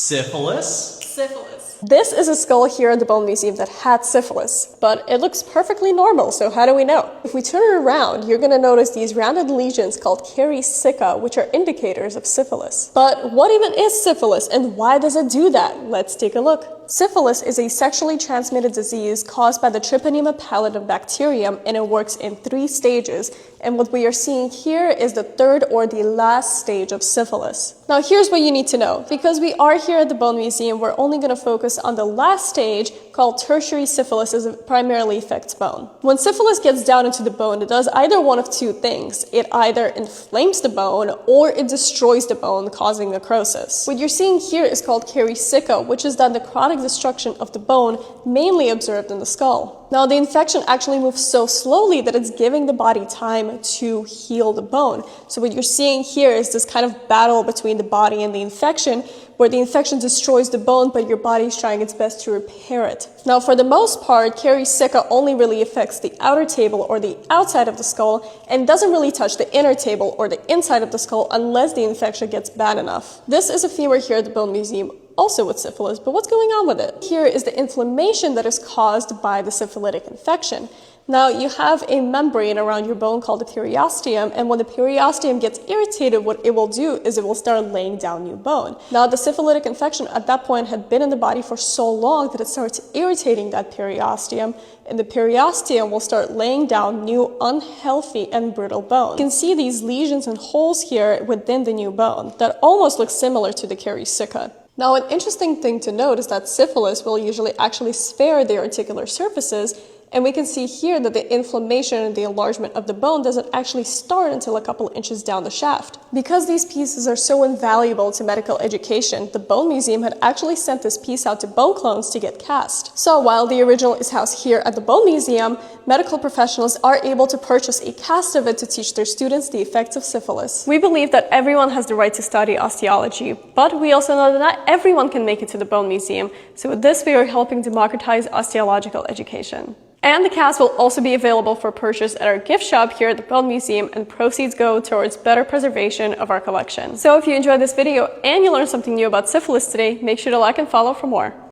Syphilis? Syphilis. This is a skull here at the Bone Museum that had syphilis, but it looks perfectly normal, so how do we know? If we turn it around, you're going to notice these rounded lesions called Kari sicca, which are indicators of syphilis. But what even is syphilis, and why does it do that? Let's take a look. Syphilis is a sexually transmitted disease caused by the Treponema pallidum bacterium, and it works in 3 stages. And what we are seeing here is the 3rd or the last stage of syphilis. Now here's what you need to know. Because we are here at the Bone Museum, we're only going to focus on the last stage called tertiary syphilis, as it primarily affects bone. When syphilis gets down into the bone, it does either one of 2 things. It either inflames the bone or it destroys the bone, causing necrosis. What you're seeing here is called Kari sicca, which is that necrotic destruction of the bone, mainly observed in the skull. Now, the infection actually moves so slowly that it's giving the body time to heal the bone. So what you're seeing here is this kind of battle between the body and the infection, where the infection destroys the bone, but your body's trying its best to repair it. Now, for the most part, Kari sicca only really affects the outer table or the outside of the skull, and doesn't really touch the inner table or the inside of the skull unless the infection gets bad enough. This is a femur here at the Bone Museum, also with syphilis, but what's going on with it? Here is the inflammation that is caused by the syphilitic infection. Now, you have a membrane around your bone called the periosteum, and when the periosteum gets irritated, what it will do is it will start laying down new bone. Now, the syphilitic infection at that point had been in the body for so long that it starts irritating that periosteum, and the periosteum will start laying down new unhealthy and brittle bone. You can see these lesions and holes here within the new bone that almost look similar to the Kari sicca. Now, an interesting thing to note is that syphilis will usually actually spare the articular surfaces, and we can see here that the inflammation and the enlargement of the bone doesn't actually start until a couple inches down the shaft. Because these pieces are so invaluable to medical education, the Bone Museum had actually sent this piece out to bone clones to get cast. So while the original is housed here at the Bone Museum, medical professionals are able to purchase a cast of it to teach their students the effects of syphilis. We believe that everyone has the right to study osteology, but we also know that not everyone can make it to the Bone Museum, so with this we are helping democratize osteological education. And the cast will also be available for purchase at our gift shop here at the Bone Museum, and proceeds go towards better preservation of our collection. So if you enjoyed this video and you learned something new about syphilis today, make sure to like and follow for more.